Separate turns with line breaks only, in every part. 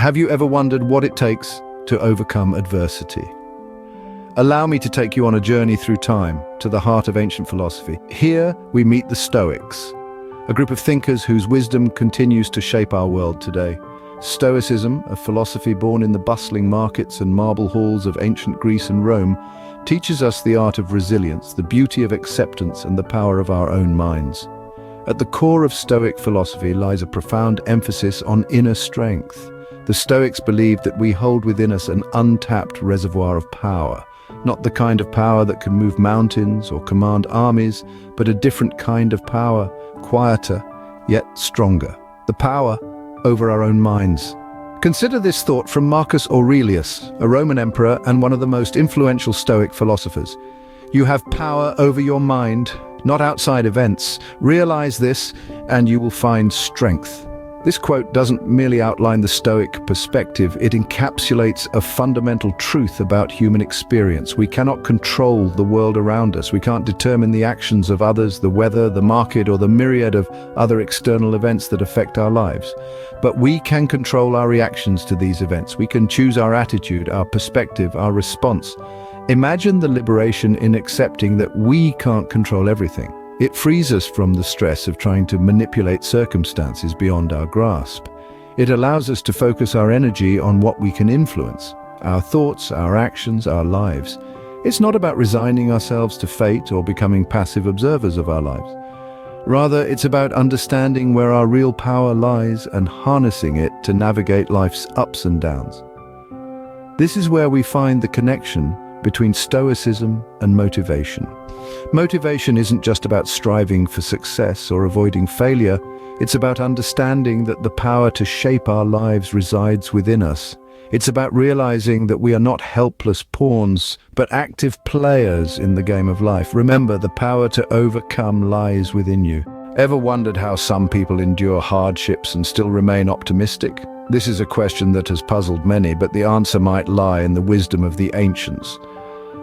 Have you ever wondered what it takes to overcome adversity? Allow me to take you on a journey through time to the heart of ancient philosophy. Here we meet the Stoics, a group of thinkers whose wisdom continues to shape our world today. Stoicism, a philosophy born in the bustling markets and marble halls of ancient Greece and Rome, teaches us the art of resilience, the beauty of acceptance, and the power of our own minds. At the core of Stoic philosophy lies a profound emphasis on inner strength. The Stoics believed that we hold within us an untapped reservoir of power, not the kind of power that can move mountains or command armies, but a different kind of power, quieter, yet stronger. The power over our own minds. Consider this thought from Marcus Aurelius, a Roman emperor and one of the most influential Stoic philosophers. You have power over your mind, not outside events. Realize this, and you will find strength. This quote doesn't merely outline the Stoic perspective, it encapsulates a fundamental truth about human experience. We cannot control the world around us. We can't determine the actions of others, the weather, the market, or the myriad of other external events that affect our lives. But we can control our reactions to these events. We can choose our attitude, our perspective, our response. Imagine the liberation in accepting that we can't control everything. It frees us from the stress of trying to manipulate circumstances beyond our grasp. It allows us to focus our energy on what we can influence, our thoughts, our actions, our lives. It's not about resigning ourselves to fate or becoming passive observers of our lives. Rather, it's about understanding where our real power lies and harnessing it to navigate life's ups and downs. This is where we find the connection between Stoicism and motivation. Motivation isn't just about striving for success or avoiding failure. It's about understanding that the power to shape our lives resides within us. It's about realizing that we are not helpless pawns, but active players in the game of life. Remember, the power to overcome lies within you. Ever wondered how some people endure hardships and still remain optimistic? This is a question that has puzzled many, but the answer might lie in the wisdom of the ancients.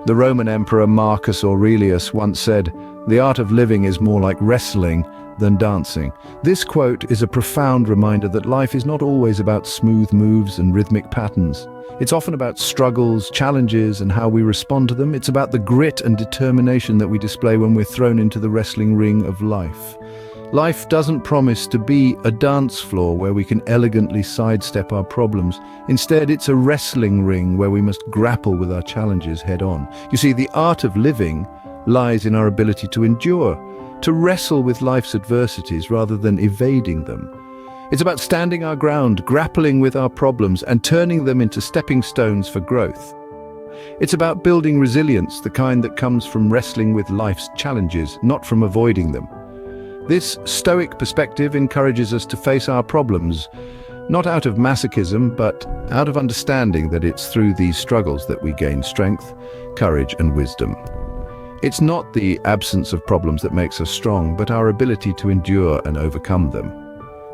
The Roman Emperor Marcus Aurelius once said, "The art of living is more like wrestling than dancing." This quote is a profound reminder that life is not always about smooth moves and rhythmic patterns. It's often about struggles, challenges, and how we respond to them. It's about the grit and determination that we display when we're thrown into the wrestling ring of life. Life doesn't promise to be a dance floor where we can elegantly sidestep our problems. Instead, it's a wrestling ring where we must grapple with our challenges head on. You see, the art of living lies in our ability to endure, to wrestle with life's adversities rather than evading them. It's about standing our ground, grappling with our problems, and turning them into stepping stones for growth. It's about building resilience, the kind that comes from wrestling with life's challenges, not from avoiding them. This Stoic perspective encourages us to face our problems, not out of masochism, but out of understanding that it's through these struggles that we gain strength, courage, and wisdom. It's not the absence of problems that makes us strong, but our ability to endure and overcome them.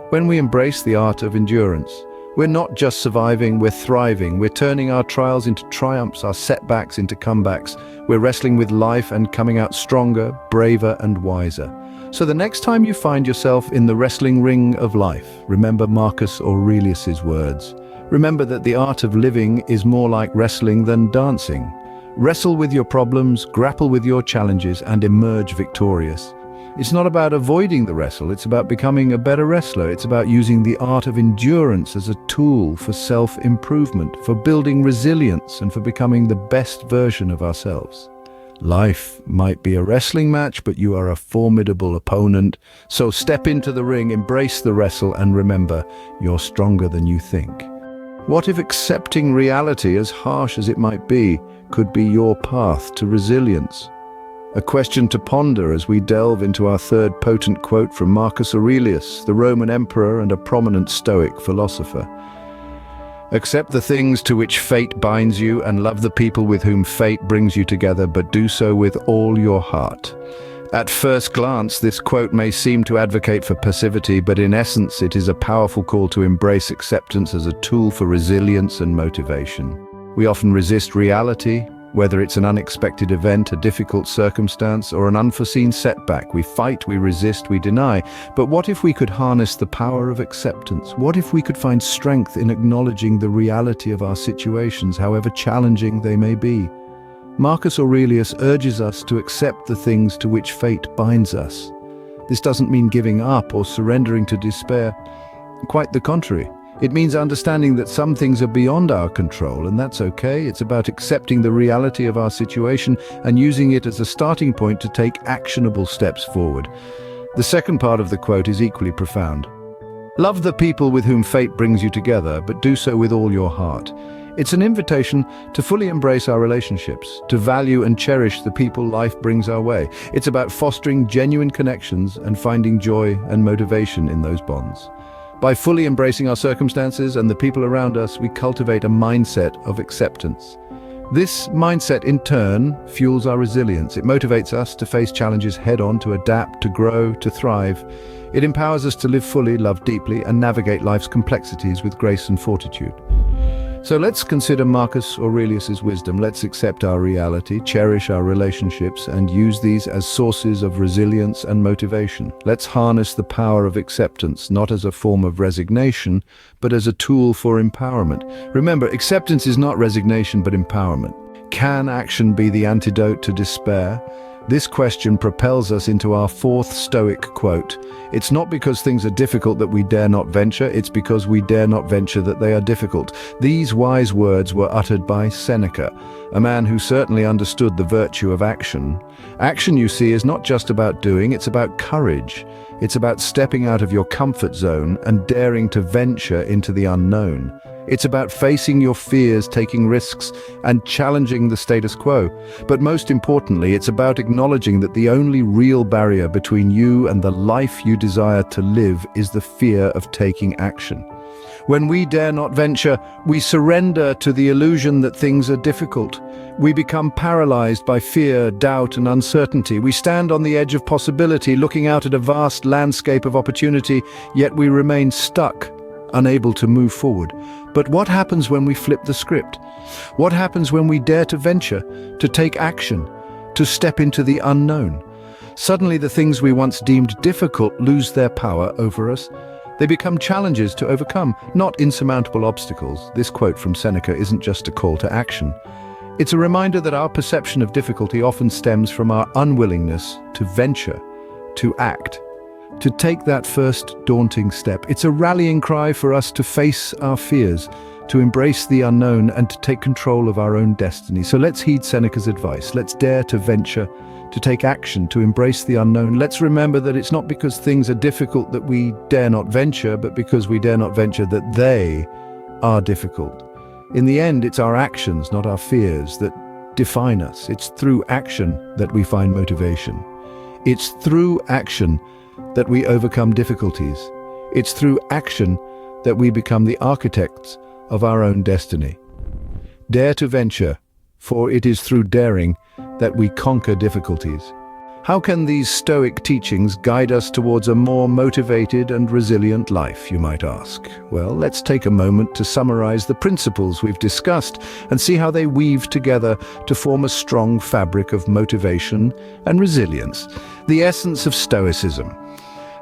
When we embrace the art of endurance, we're not just surviving, we're thriving. We're turning our trials into triumphs, our setbacks into comebacks. We're wrestling with life and coming out stronger, braver, and wiser. So the next time you find yourself in the wrestling ring of life, remember Marcus Aurelius's words. Remember that the art of living is more like wrestling than dancing. Wrestle with your problems, grapple with your challenges, and emerge victorious. It's not about avoiding the wrestle, it's about becoming a better wrestler. It's about using the art of endurance as a tool for self-improvement, for building resilience, and for becoming the best version of ourselves. Life might be a wrestling match, but you are a formidable opponent. So step into the ring, embrace the wrestle, and remember, you're stronger than you think. What if accepting reality, as harsh as it might be, could be your path to resilience? A question to ponder as we delve into our third potent quote from Marcus Aurelius, the Roman emperor and a prominent Stoic philosopher. Accept the things to which fate binds you and love the people with whom fate brings you together, but do so with all your heart. At first glance, this quote may seem to advocate for passivity, but in essence, it is a powerful call to embrace acceptance as a tool for resilience and motivation. We often resist reality, Whether it's an unexpected event, a difficult circumstance, or an unforeseen setback, we fight, we resist, we deny. But what if we could harness the power of acceptance? What if we could find strength in acknowledging the reality of our situations, however challenging they may be? Marcus Aurelius urges us to accept the things to which fate binds us. This doesn't mean giving up or surrendering to despair. Quite the contrary. It means understanding that some things are beyond our control, and that's okay. It's about accepting the reality of our situation and using it as a starting point to take actionable steps forward. The second part of the quote is equally profound. Love the people with whom fate brings you together, but do so with all your heart. It's an invitation to fully embrace our relationships, to value and cherish the people life brings our way. It's about fostering genuine connections and finding joy and motivation in those bonds. By fully embracing our circumstances and the people around us, we cultivate a mindset of acceptance. This mindset, in turn, fuels our resilience. It motivates us to face challenges head-on, to adapt, to grow, to thrive. It empowers us to live fully, love deeply, and navigate life's complexities with grace and fortitude. So let's consider Marcus Aurelius's wisdom. Let's accept our reality, cherish our relationships, and use these as sources of resilience and motivation. Let's harness the power of acceptance, not as a form of resignation, but as a tool for empowerment. Remember, acceptance is not resignation, but empowerment. Can action be the antidote to despair? This question propels us into our fourth Stoic quote. It's not because things are difficult that we dare not venture, it's because we dare not venture that they are difficult. These wise words were uttered by Seneca, a man who certainly understood the virtue of action. Action, you see, is not just about doing, it's about courage. It's about stepping out of your comfort zone and daring to venture into the unknown. It's about facing your fears, taking risks, and challenging the status quo. But most importantly, it's about acknowledging that the only real barrier between you and the life you desire to live is the fear of taking action. When we dare not venture, we surrender to the illusion that things are difficult. We become paralyzed by fear, doubt, and uncertainty. We stand on the edge of possibility, looking out at a vast landscape of opportunity, yet we remain stuck, unable to move forward. But what happens when we flip the script? What happens when we dare to venture, to take action, to step into the unknown? Suddenly the things we once deemed difficult lose their power over us. They become challenges to overcome, not insurmountable obstacles. This quote from Seneca isn't just a call to action. It's a reminder that our perception of difficulty often stems from our unwillingness to venture, to act, to take that first daunting step. It's a rallying cry for us to face our fears, to embrace the unknown, and to take control of our own destiny. So let's heed Seneca's advice. Let's dare to venture, to take action, to embrace the unknown. Let's remember that it's not because things are difficult that we dare not venture, but because we dare not venture that they are difficult. In the end, it's our actions, not our fears, that define us. It's through action that we find motivation. It's through action that we overcome difficulties. It's through action that we become the architects of our own destiny. Dare to venture, for it is through daring that we conquer difficulties. How can these Stoic teachings guide us towards a more motivated and resilient life, you might ask? Well, let's take a moment to summarize the principles we've discussed and see how they weave together to form a strong fabric of motivation and resilience. The essence of Stoicism.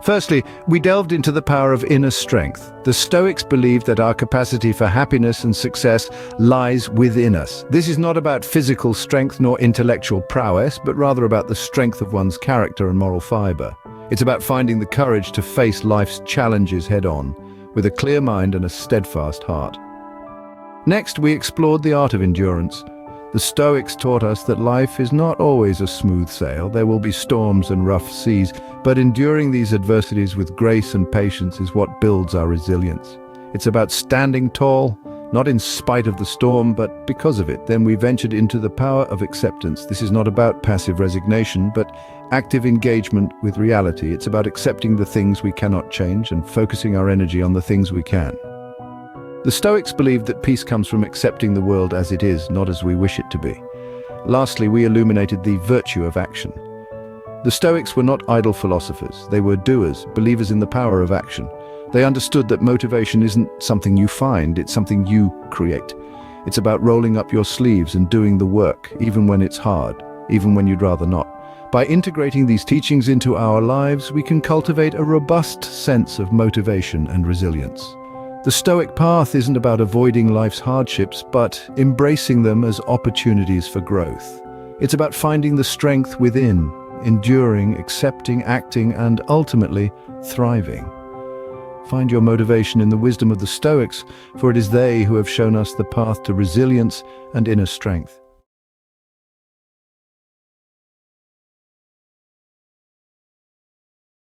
Firstly, we delved into the power of inner strength. The Stoics believed that our capacity for happiness and success lies within us. This is not about physical strength nor intellectual prowess, but rather about the strength of one's character and moral fiber. It's about finding the courage to face life's challenges head-on, with a clear mind and a steadfast heart. Next, we explored the art of endurance. The Stoics taught us that life is not always a smooth sail. There will be storms and rough seas, but enduring these adversities with grace and patience is what builds our resilience. It's about standing tall, not in spite of the storm, but because of it. Then we ventured into the power of acceptance. This is not about passive resignation, but active engagement with reality. It's about accepting the things we cannot change and focusing our energy on the things we can. The Stoics believed that peace comes from accepting the world as it is, not as we wish it to be. Lastly, we illuminated the virtue of action. The Stoics were not idle philosophers. They were doers, believers in the power of action. They understood that motivation isn't something you find, it's something you create. It's about rolling up your sleeves and doing the work, even when it's hard, even when you'd rather not. By integrating these teachings into our lives, we can cultivate a robust sense of motivation and resilience. The Stoic path isn't about avoiding life's hardships, but embracing them as opportunities for growth. It's about finding the strength within, enduring, accepting, acting, and ultimately thriving. Find your motivation in the wisdom of the Stoics, for it is they who have shown us the path to resilience and inner strength.